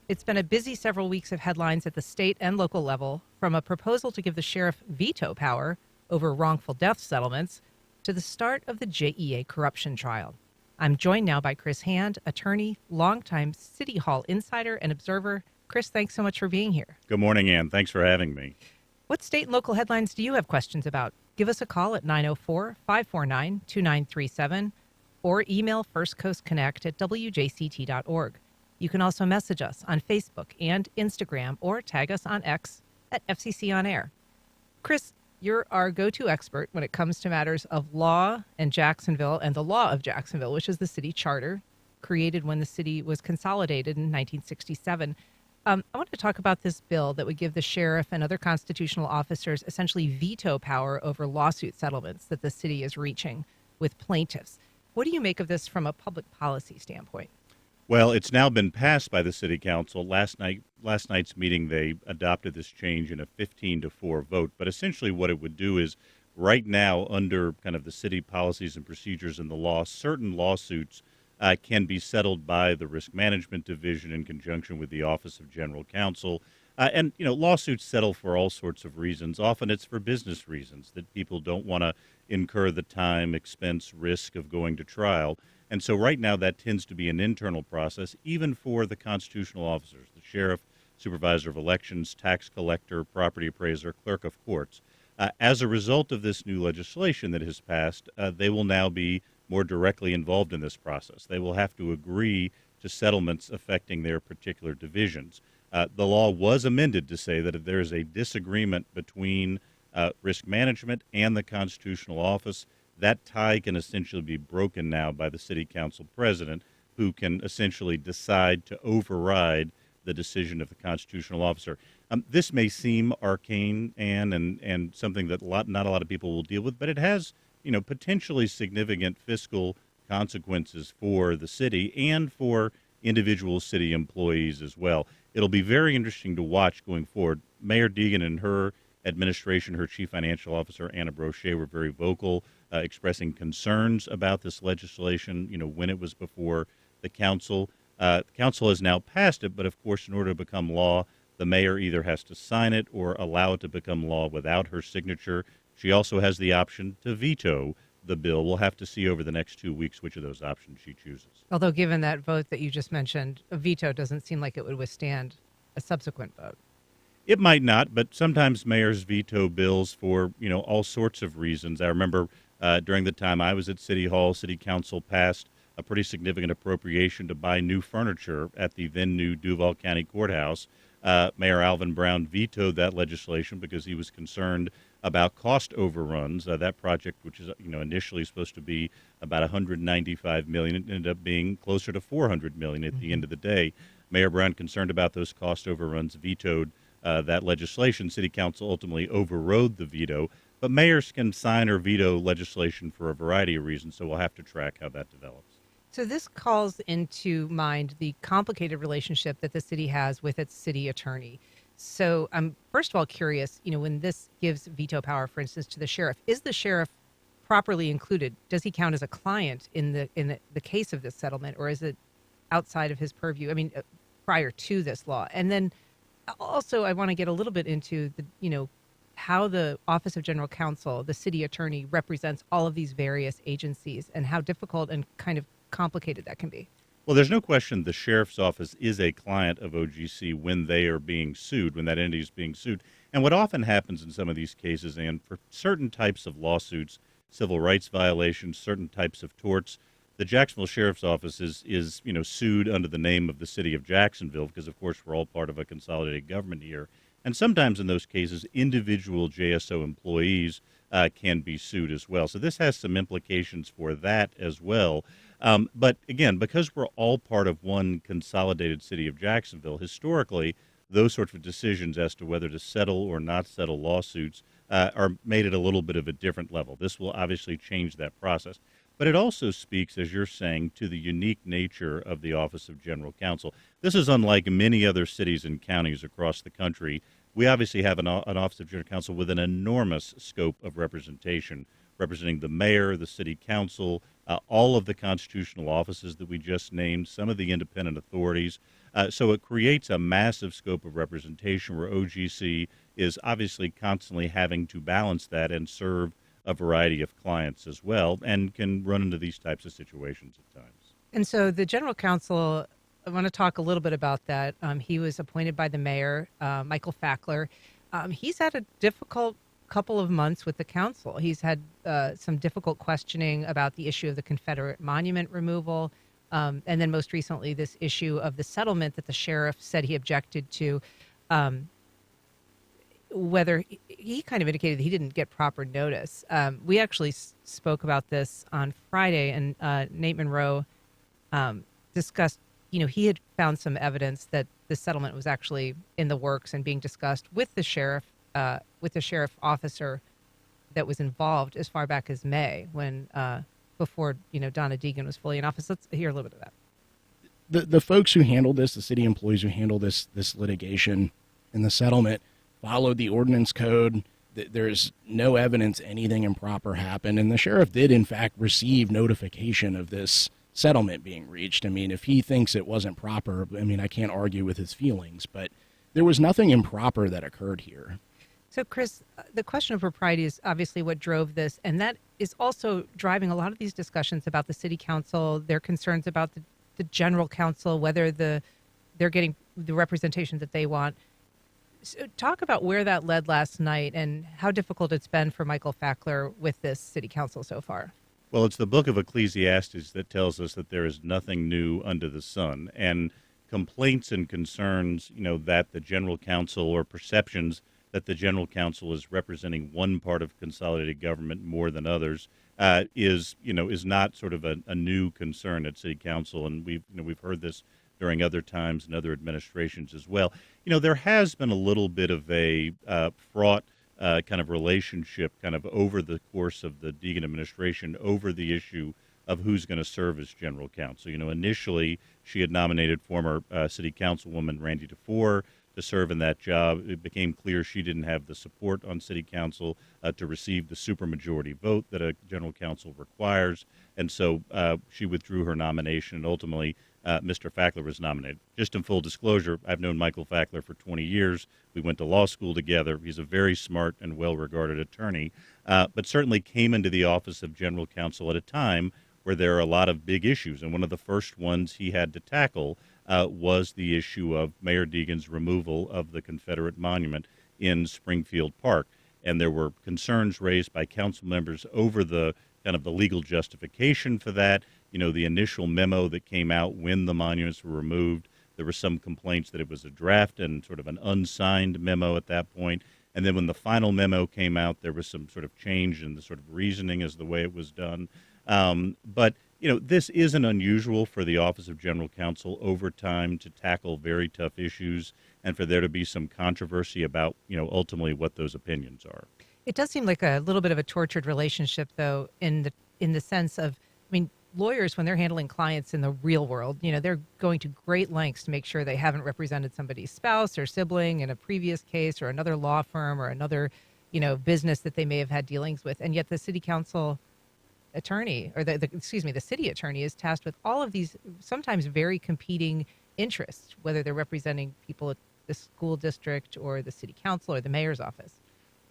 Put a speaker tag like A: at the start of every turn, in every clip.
A: It's been a busy several weeks of headlines at the state and local level, from a proposal to give the sheriff veto power over wrongful death settlements to the start of the JEA corruption trial. I'm joined now by Chris Hand, attorney, longtime City Hall insider and observer. Chris, thanks so much for being here.
B: Good morning, Ann. Thanks for having me.
A: What state and local headlines do you have questions about? Give us a call at 904-549-2937 or email firstcoastconnect@wjct.org. You can also message us on Facebook and Instagram or tag us on X at FCC On Air. Chris, you're our go-to expert when it comes to matters of law and Jacksonville and the law of Jacksonville, which is the city charter created when the city was consolidated in 1967. I want to talk about this bill that would give the sheriff and other constitutional officers essentially veto power over lawsuit settlements that the city is reaching with plaintiffs. What do you make of this from a public policy standpoint?
B: Well, it's now been passed by the City Council. Last night's meeting, they adopted this change in a 15-4 vote. But essentially what it would do is right now, under kind of the city policies and procedures in the law, certain lawsuits can be settled by the Risk Management Division in conjunction with the Office of General Counsel. And lawsuits settle for all sorts of reasons. Often it's for business reasons, that people don't want to incur the time, expense, risk of going to trial. And so right now that tends to be an internal process, even for the constitutional officers, the sheriff, supervisor of elections, tax collector, property appraiser, clerk of courts. As a result of this new legislation that has passed, they will now be more directly involved in this process. They will have to agree to settlements affecting their particular divisions. The law was amended to say that if there is a disagreement between risk management and the constitutional office, that tie can essentially be broken now by the city council president, who can essentially decide to override the decision of the constitutional officer. This may seem arcane, Ann, and something that not a lot of people will deal with, but it has, potentially significant fiscal consequences for the city and for individual city employees as well. It'll be very interesting to watch going forward. Mayor Deegan and her administration, her chief financial officer, Anna Brochet, were very vocal, expressing concerns about this legislation, when it was before the council. The council has now passed it, but of course, in order to become law, the mayor either has to sign it or allow it to become law without her signature. She also has the option to veto the bill. We'll have to see over the next 2 weeks which of those options she chooses.
A: Although given that vote that you just mentioned, a veto doesn't seem like it would withstand a subsequent vote.
B: It might not, but sometimes mayors veto bills for, all sorts of reasons. I remember during the time I was at City Hall, City Council passed a pretty significant appropriation to buy new furniture at the then new Duval County Courthouse. Mayor Alvin Brown vetoed that legislation because he was concerned about cost overruns. That project, which is initially supposed to be about $195 million, it ended up being closer to $400 million at the end of the day. Mayor Brown, concerned about those cost overruns, vetoed that legislation. City Council ultimately overrode the veto, but mayors can sign or veto legislation for a variety of reasons, so we'll have to track how that develops.
A: So this calls into mind the complicated relationship that the city has with its city attorney. So I'm first of all curious, when this gives veto power, for instance, to the sheriff, is the sheriff properly included? Does he count as a client in the case of this settlement, or is it outside of his purview? I mean, prior to this law. And then also I want to get a little bit into the, how the Office of General Counsel, the city attorney, represents all of these various agencies and how difficult and kind of complicated that can be.
B: Well, there's no question the sheriff's office is a client of OGC when they are being sued, when that entity is being sued. And what often happens in some of these cases, and for certain types of lawsuits, civil rights violations, certain types of torts, the Jacksonville Sheriff's Office is sued under the name of the city of Jacksonville because, of course, we're all part of a consolidated government here. And sometimes in those cases, individual JSO employees can be sued as well. So this has some implications for that as well. But again, because we're all part of one consolidated city of Jacksonville, historically, those sorts of decisions as to whether to settle or not settle lawsuits are made at a little bit of a different level. This will obviously change that process. But it also speaks, as you're saying, to the unique nature of the Office of General Counsel. This is unlike many other cities and counties across the country. We obviously have an Office of General Counsel with an enormous scope of representation, representing the mayor, the city council, all of the constitutional offices that we just named, some of the independent authorities. So it creates a massive scope of representation where OGC is obviously constantly having to balance that and serve a variety of clients as well, and can run into these types of situations at times.
A: And so the general counsel, I want to talk a little bit about that. He was appointed by the mayor, Michael Fackler. He's had a difficult couple of months with the council. He's had some difficult questioning about the issue of the Confederate monument removal. And then most recently, this issue of the settlement that the sheriff said he objected to. Whether he kind of indicated that he didn't get proper notice. We actually spoke about this on Friday, and Nate Monroe discussed, he had found some evidence that the settlement was actually in the works and being discussed with the sheriff officer that was involved as far back as May, when before Donna Deegan was fully in office. Let's hear a little bit of that.
C: The folks who handled this, the city employees who handled this litigation and the settlement, followed the ordinance code. There's no evidence anything improper happened, and the sheriff did in fact receive notification of this settlement being reached. I mean, if he thinks it wasn't proper, I can't argue with his feelings, but there was nothing improper that occurred here.
A: So, Chris, the question of propriety is obviously what drove this, and that is also driving a lot of these discussions about the city council, their concerns about the general counsel, whether they're getting the representation that they want. So talk about where that led last night and how difficult it's been for Michael Fackler with this city council so far.
B: Well, it's the book of Ecclesiastes that tells us that there is nothing new under the sun. And complaints and concerns, that the general counsel, or perceptions that the general counsel is representing one part of consolidated government more than others, is not sort of a new concern at city council. And we've heard this during other times and other administrations as well. There has been a little bit of a fraught kind of relationship kind of over the course of the Deegan administration over the issue of who's going to serve as general counsel. Initially she had nominated former city councilwoman Randy DeFore to serve in that job. It became clear she didn't have the support on city council to receive the supermajority vote that a general counsel requires, and so she withdrew her nomination, and ultimately Mr. Fackler was nominated. Just in full disclosure, I've known Michael Fackler for 20 years. We went to law school together. He's a very smart and well-regarded attorney, but certainly came into the office of general counsel at a time where there are a lot of big issues. And one of the first ones he had to tackle was the issue of Mayor Deegan's removal of the Confederate monument in Springfield Park. And there were concerns raised by council members over the kind of the legal justification for that. The initial memo that came out when the monuments were removed, there were some complaints that it was a draft and sort of an unsigned memo at that point. And then when the final memo came out, there was some sort of change in the sort of reasoning as the way it was done. But this isn't unusual for the Office of General Counsel over time to tackle very tough issues and for there to be some controversy about, ultimately what those opinions are.
A: It does seem like a little bit of a tortured relationship, though, in the sense of, lawyers, when they're handling clients in the real world, they're going to great lengths to make sure they haven't represented somebody's spouse or sibling in a previous case, or another law firm, or another, business that they may have had dealings with. And yet the city council attorney, or the city attorney, is tasked with all of these sometimes very competing interests, whether they're representing people at the school district or the city council or the mayor's office.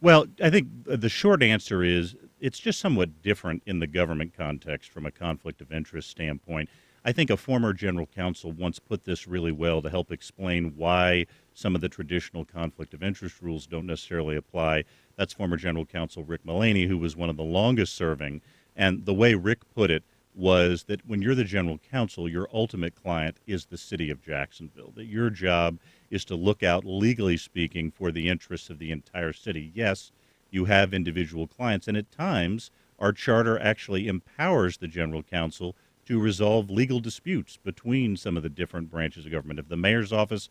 B: Well, I think the short answer is it's just somewhat different in the government context from a conflict of interest standpoint. I think a former general counsel once put this really well to help explain why some of the traditional conflict of interest rules don't necessarily apply. That's former general counsel Rick Mullaney, who was one of the longest serving. And the way Rick put it was that when you're the general counsel, your ultimate client is the city of Jacksonville, that your job is to look out, legally speaking, for the interests of the entire city. Yes, you have individual clients, and at times our charter actually empowers the general counsel to resolve legal disputes between some of the different branches of government. If the mayor's office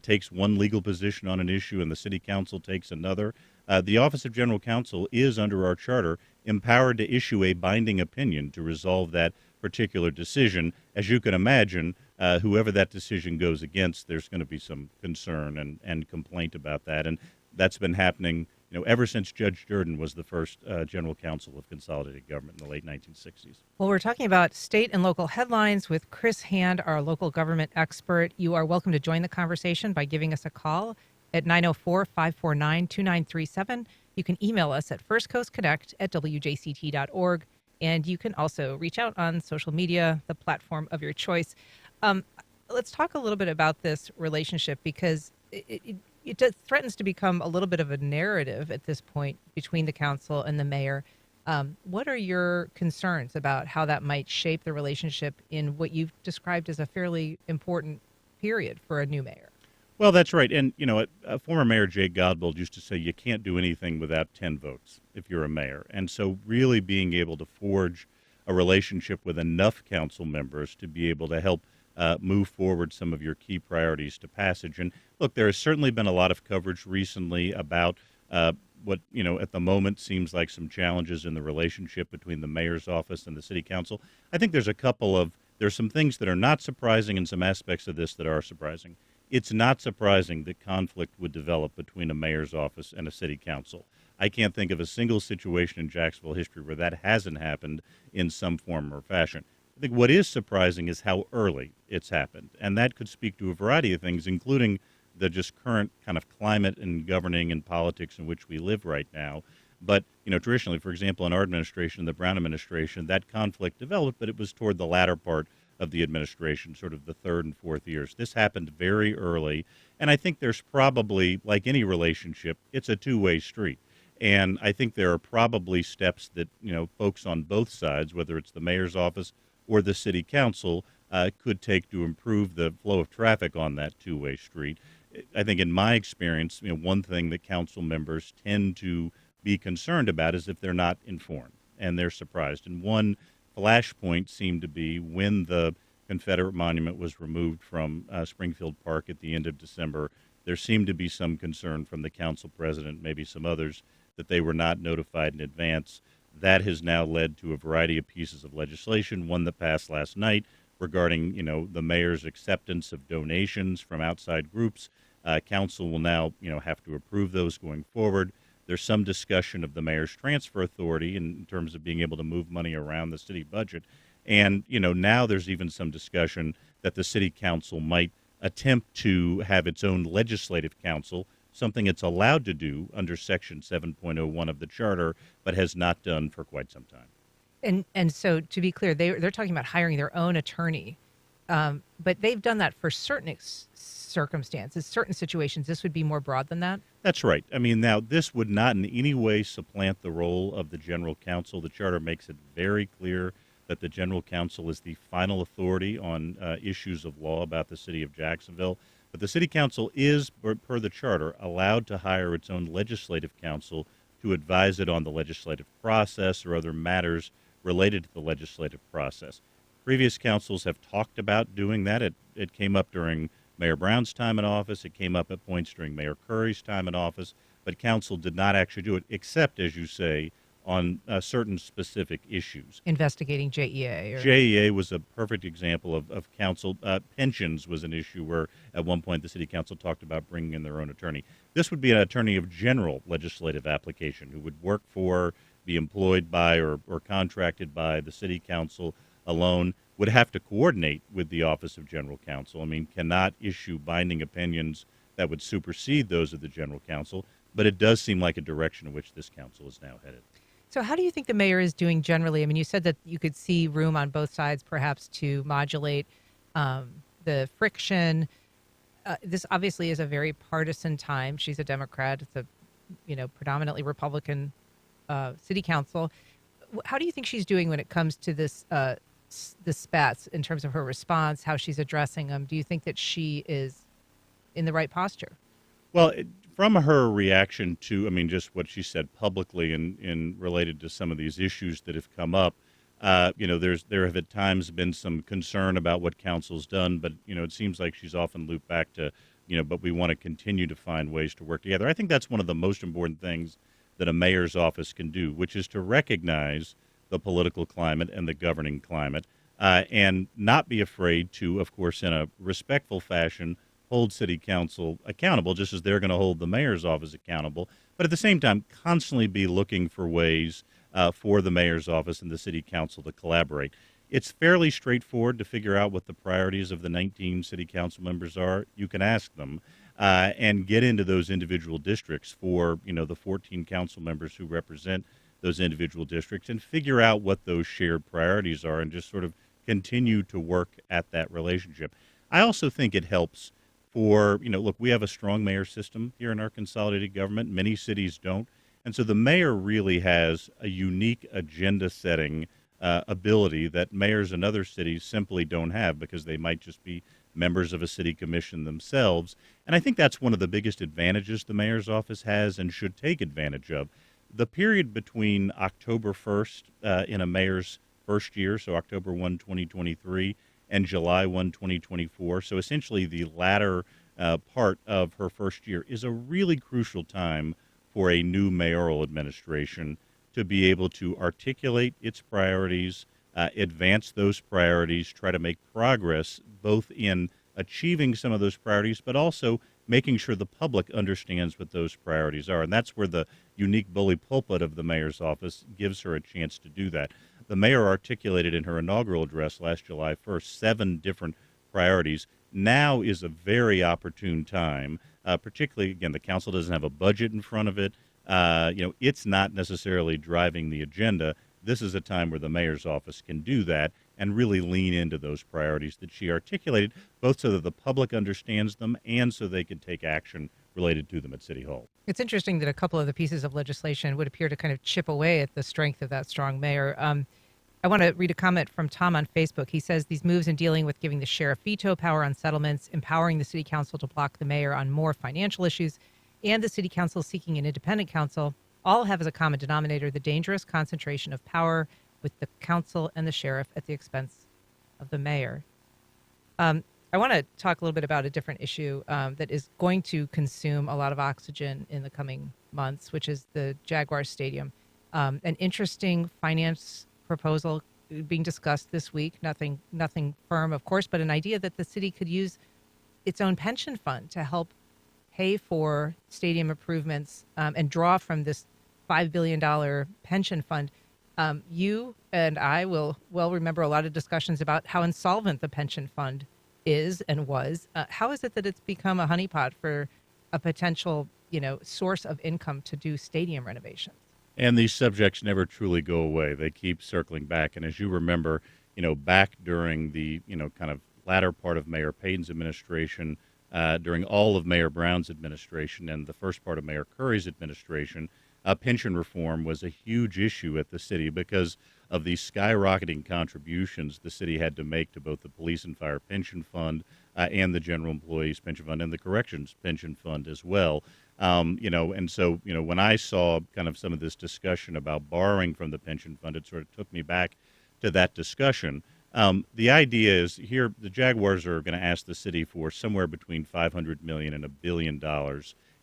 B: takes one legal position on an issue and the city council takes another, the Office of General Counsel is, under our charter, empowered to issue a binding opinion to resolve that particular decision. As you can imagine, whoever that decision goes against, there's going to be some concern and complaint about that. And that's been happening ever since Judge Durden was the first general counsel of consolidated government in the late 1960s.
A: Well, we're talking about state and local headlines with Chris Hand, our local government expert. You are welcome to join the conversation by giving us a call at 904-549-2937. You can email us at firstcoastconnect@wjct.org. And you can also reach out on social media, the platform of your choice. Let's talk a little bit about this relationship because it threatens to become a little bit of a narrative at this point between the council and the mayor. What are your concerns about how that might shape the relationship in what you've described as a fairly important period for a new mayor?
B: Well, that's right. And, former Mayor Jay Godbold used to say you can't do anything without 10 votes if you're a mayor. And so really being able to forge a relationship with enough council members to be able to help move forward some of your key priorities to passage. And look, there has certainly been a lot of coverage recently about what, at the moment seems like some challenges in the relationship between the mayor's office and the city council. I think there's some things that are not surprising and some aspects of this that are surprising. It's not surprising that conflict would develop between a mayor's office and a city council. I can't think of a single situation in Jacksonville history where that hasn't happened in some form or fashion. I think what is surprising is how early it's happened, and that could speak to a variety of things, including the just current kind of climate and governing and politics in which we live right now. But, traditionally, for example, in our administration, the Brown administration, that conflict developed, but it was toward the latter part of the administration, sort of the third and fourth years. This happened very early, and I think there's probably, like any relationship, it's a two-way street. And I think there are probably steps that, folks on both sides, whether it's the mayor's office or the city council, could take to improve the flow of traffic on that two-way street. I think in my experience, one thing that council members tend to be concerned about is if they're not informed and they're surprised. And one flashpoint seemed to be when the Confederate monument was removed from Springfield Park at the end of December. There seemed to be some concern from the council president, maybe some others, that they were not notified in advance. That has now led to a variety of pieces of legislation, one that passed last night regarding, the mayor's acceptance of donations from outside groups. Council will now, have to approve those going forward. There's some discussion of the mayor's transfer authority in terms of being able to move money around the city budget. And, now there's even some discussion that the city council might attempt to have its own legislative council, something it's allowed to do under Section 7.01 of the Charter, but has not done for quite some time.
A: And so to be clear, they're talking about hiring their own attorney, but they've done that for certain circumstances, certain situations. This would be more broad than that?
B: That's right. I mean, now, this would not in any way supplant the role of the general counsel. The charter makes it very clear that the general counsel is the final authority on issues of law about the city of Jacksonville. But the city council is, per the charter, allowed to hire its own legislative counsel to advise it on the legislative process or other matters related to the legislative process. Previous councils have talked about doing that. It came up during Mayor Brown's time in office. It came up at points during Mayor Curry's time in office. But council did not actually do it, except, as you say, on certain specific issues.
A: Investigating JEA.
B: JEA was a perfect example of council. Pensions was an issue where at one point the city council talked about bringing in their own attorney. This would be an attorney of general legislative application who would work for, be employed by, or contracted by the city council alone, would have to coordinate with the Office of General Counsel. I mean, cannot issue binding opinions that would supersede those of the General Counsel, but it does seem like a direction in which this council is now headed.
A: So how do you think the mayor is doing generally? I mean, you said that you could see room on both sides perhaps to modulate the friction. This obviously is a very partisan time. She's a Democrat. It's a predominantly Republican city council. How do you think she's doing when it comes to this the spats in terms of her response, how she's addressing them? Do you think that she is in the right posture?
B: Well, from her reaction to, just what she said publicly and related to some of these issues that have come up, there have at times been some concern about what council's done, but, it seems like she's often looped back to, but we want to continue to find ways to work together. I think that's one of the most important things that a mayor's office can do, which is to recognize the political climate and the governing climate, and not be afraid to, of course, in a respectful fashion, hold city council accountable, just as they're going to hold the mayor's office accountable, but at the same time, constantly be looking for ways for the mayor's office and the city council to collaborate. It's fairly straightforward to figure out what the priorities of the 19 city council members are. You can ask them and get into those individual districts for, the 14 council members who represent those individual districts and figure out what those shared priorities are and just sort of continue to work at that relationship. I also think it helps for, look, we have a strong mayor system here in our consolidated government. Many cities don't. And so the mayor really has a unique agenda setting ability that mayors in other cities simply don't have because they might just be members of a city commission themselves. And I think that's one of the biggest advantages the mayor's office has and should take advantage of. The period between October 1st in a mayor's first year, so October 1, 2023, and July 1, 2024, so essentially the latter part of her first year, is a really crucial time for a new mayoral administration to be able to articulate its priorities, advance those priorities, try to make progress both in achieving some of those priorities, but also making sure the public understands what those priorities are. And that's where the unique bully pulpit of the mayor's office gives her a chance to do that. The mayor articulated in her inaugural address last July 1st 7 different priorities. Now is a very opportune time, particularly, again, the council doesn't have a budget in front of it. It's not necessarily driving the agenda. This is a time where the mayor's office can do that and really lean into those priorities that she articulated, both so that the public understands them and so they can take action related to them at City Hall.
A: It's interesting that a couple of the pieces of legislation would appear to kind of chip away at the strength of that strong mayor. I want to read a comment from Tom on Facebook. He says these moves in dealing with giving the sheriff veto power on settlements, empowering the city council to block the mayor on more financial issues, and the city council seeking an independent council all have as a common denominator the dangerous concentration of power with the council and the sheriff at the expense of the mayor. I want to talk a little bit about a different issue that is going to consume a lot of oxygen in the coming months, which is the Jaguar Stadium. An interesting finance proposal being discussed this week. Nothing firm, of course, but an idea that the city could use its own pension fund to help pay for stadium improvements and draw from this $5 billion pension fund. You and I will well remember a lot of discussions about how insolvent the pension fund is and was. How is it that it's become a honeypot for a potential, source of income to do stadium renovations?
B: And these subjects never truly go away. They keep circling back. And as you remember, back during the, kind of latter part of Mayor Payton's administration, during all of Mayor Brown's administration and the first part of Mayor Curry's administration, pension reform was a huge issue at the city because of the skyrocketing contributions the city had to make to both the police and fire pension fund and the general employees pension fund and the corrections pension fund as well. And so, when I saw kind of some of this discussion about borrowing from the pension fund, it sort of took me back to that discussion. The idea is here, the Jaguars are going to ask the city for somewhere between $500 million and $1 billion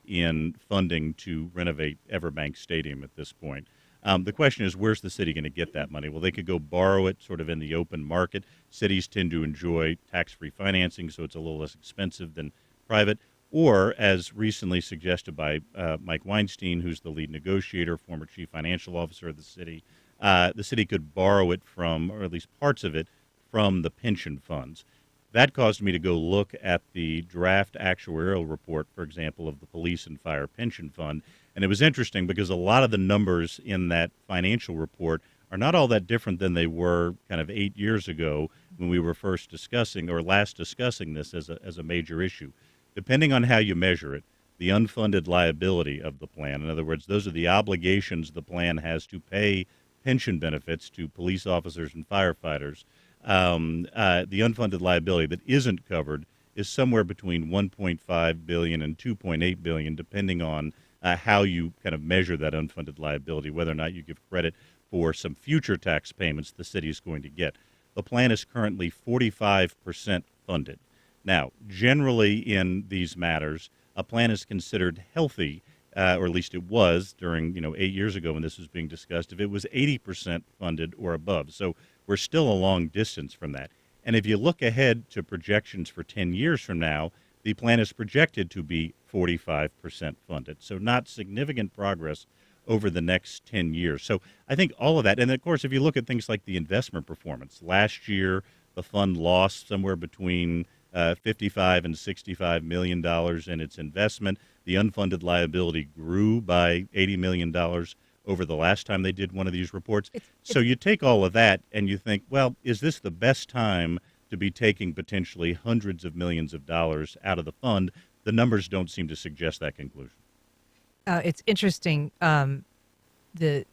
B: in funding to renovate Everbank Stadium at this point. The question is, where's the city going to get that money? Well, they could go borrow it sort of in the open market. Cities tend to enjoy tax-free financing, so it's a little less expensive than private. Or, as recently suggested by Mike Weinstein, who's the lead negotiator, former chief financial officer of the city could borrow it from, or at least parts of it, from the pension funds. That caused me to go look at the draft actuarial report, for example, of the police and fire pension fund. And it was interesting because a lot of the numbers in that financial report are not all that different than they were kind of 8 years ago when we were first discussing or last discussing this as a major issue. Depending on how you measure it, the unfunded liability of the plan, in other words, those are the obligations the plan has to pay pension benefits to police officers and firefighters. The unfunded liability that isn't covered is somewhere between $1.5 billion and $2.8 billion, depending on how you kind of measure that unfunded liability, whether or not you give credit for some future tax payments the city is going to get. The plan is currently 45% funded. Now, generally in these matters, a plan is considered healthy, or at least it was during 8 years ago when this was being discussed, if it was 80% funded or above. So we're still a long distance from that. And if you look ahead to projections for 10 years from now, the plan is projected to be 45% funded. So not significant progress over the next 10 years. So I think all of that, and of course, if you look at things like the investment performance, last year the fund lost somewhere between 55 and 65 million dollars in its investment. The unfunded liability grew by 80 million dollars over the last time they did one of these reports. So
A: It's
B: you take all of that and you think, well, is this the best time to be taking potentially hundreds of millions of dollars out of the fund? The numbers don't seem to suggest that conclusion.
A: it's interesting. The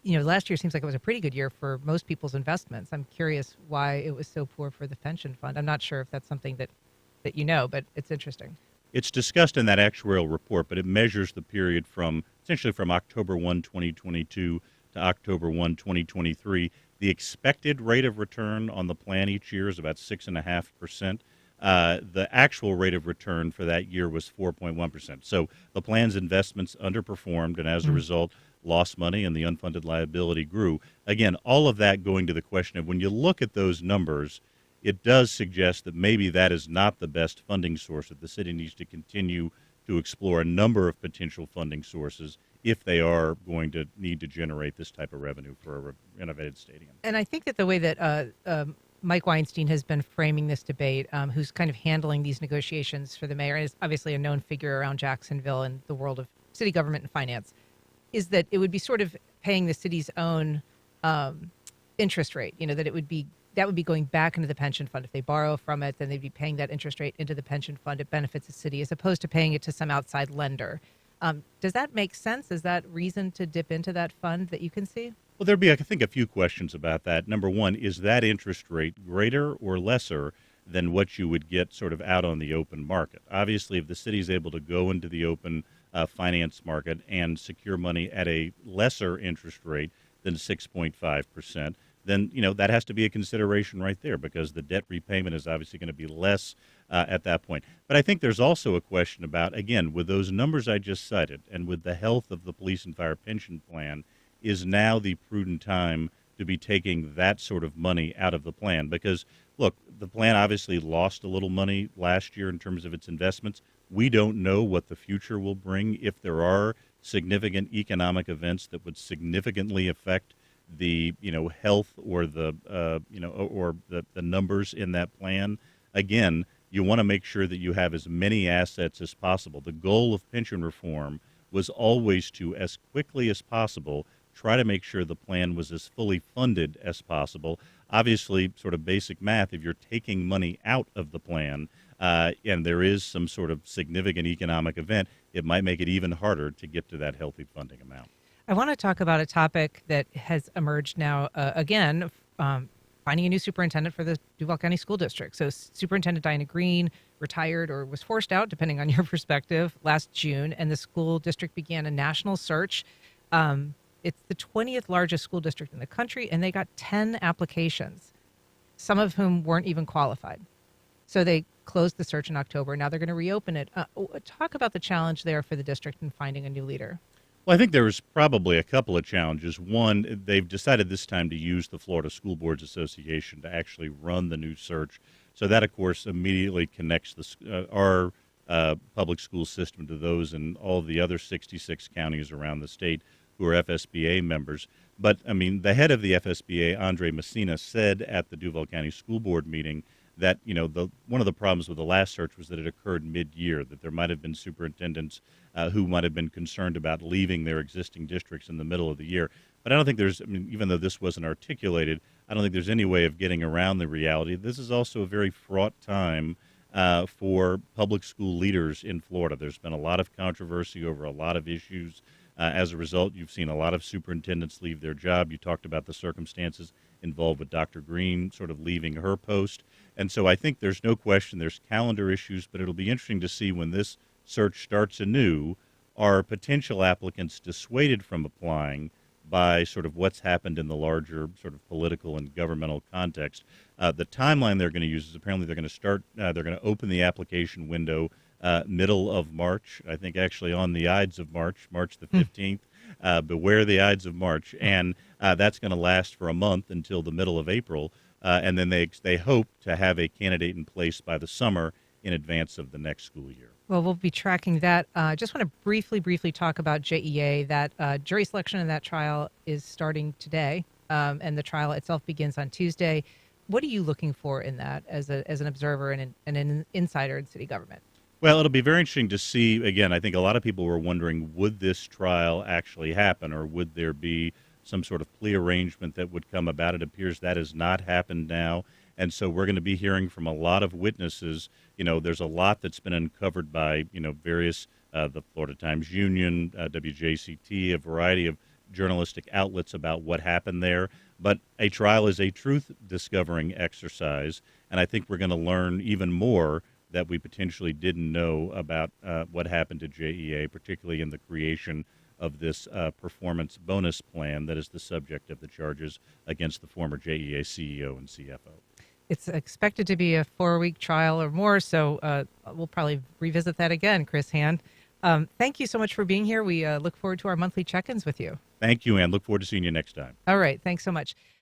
A: last year seems like it was a pretty good year for most people's investments. I'm curious why it was so poor for the pension fund. I'm not sure if that's something that but it's interesting.
B: It's discussed in that actuarial report, but it measures the period from essentially from October 1, 2022 to October 1, 2023. The expected rate of return on the plan each year is about 6.5%. The actual rate of return for that year was 4.1%. So the plan's investments underperformed, and as a result, lost money, and the unfunded liability grew. Again, all of that going to the question of when you look at those numbers, it does suggest that maybe that is not the best funding source, that the city needs to continue to explore a number of potential funding sources if they are going to need to generate this type of revenue for a renovated stadium.
A: And I think that the way that Mike Weinstein has been framing this debate, who's kind of handling these negotiations for the mayor, and is obviously a known figure around Jacksonville and the world of city government and finance, is that it would be sort of paying the city's own interest rate. That would be going back into the pension fund. If they borrow from it, then they'd be paying that interest rate into the pension fund. It benefits the city as opposed to paying it to some outside lender. Does that make sense? Is that reason to dip into that fund that you can see?
B: Well, there'd be, I think, a few questions about that. Number one, is that interest rate greater or lesser than what you would get sort of out on the open market? Obviously, if the city's able to go into the open finance market and secure money at a lesser interest rate than 6.5%, then that has to be a consideration right there, because the debt repayment is obviously going to be less at that point. But I think there's also a question about, again, with those numbers I just cited and with the health of the police and fire pension plan, is now the prudent time to be taking that sort of money out of the plan? Because, look, the plan obviously lost a little money last year in terms of its investments. We don't know what the future will bring if there are significant economic events that would significantly affect the health or the the numbers in that plan. Again, you want to make sure that you have as many assets as possible. The goal of pension reform was always to, as quickly as possible, try to make sure the plan was as fully funded as possible. Obviously, sort of basic math, if you're taking money out of the plan and there is some sort of significant economic event, it might make it even harder to get to that healthy funding amount.
A: I want to talk about a topic that has emerged now again, finding a new superintendent for the Duval County School District. So Superintendent Diana Green retired or was forced out, depending on your perspective, last June, and the school district began a national search. It's the 20th largest school district in the country, and they got 10 applications, some of whom weren't even qualified. So they closed the search in October. Now they're going to reopen it. Talk about the challenge there for the district in finding a new leader.
B: Well, I think there was probably a couple of challenges. One, they've decided this time to use the Florida School Boards Association to actually run the new search. So that, of course, immediately connects our public school system to those in all of the other 66 counties around the state who are FSBA members. But, I mean, the head of the FSBA, Andre Messina, said at the Duval County School Board meeting that, one of the problems with the last search was that it occurred mid-year, that there might have been superintendents who might have been concerned about leaving their existing districts in the middle of the year. But I don't think even though this wasn't articulated, I don't think there's any way of getting around the reality. This is also a very fraught time for public school leaders in Florida. There's been a lot of controversy over a lot of issues. As a result, you've seen a lot of superintendents leave their job. You talked about the circumstances involved with Dr. Green sort of leaving her post. And so I think there's no question there's calendar issues, but it'll be interesting to see when this search starts anew, are potential applicants dissuaded from applying by sort of what's happened in the larger sort of political and governmental context. The timeline they're going to use is apparently they're going to open the application window middle of March, I think actually on the Ides of March, March the 15th. Beware the Ides of March. And that's going to last for a month until the middle of April. And then they hope to have a candidate in place by the summer in advance of the next school year.
A: Well, we'll be tracking that. Just want to briefly talk about JEA. That jury selection in that trial is starting today, and the trial itself begins on Tuesday. What are you looking for in that as an observer and an insider in city government?
B: Well, it'll be very interesting to see. Again, I think a lot of people were wondering, would this trial actually happen, or would there be some sort of plea arrangement that would come about? It appears that has not happened now. And so we're going to be hearing from a lot of witnesses. There's a lot that's been uncovered by, various, the Florida Times Union, WJCT, a variety of journalistic outlets about what happened there. But a trial is a truth-discovering exercise, and I think we're going to learn even more that we potentially didn't know about what happened to JEA, particularly in the creation of this performance bonus plan that is the subject of the charges against the former JEA CEO and CFO.
A: It's expected to be a 4-week trial or more, so we'll probably revisit that again, Chris Hand. Thank you so much for being here. We look forward to our monthly check-ins with you.
B: Thank you, Ann. Look forward to seeing you next time.
A: All right. Thanks so much.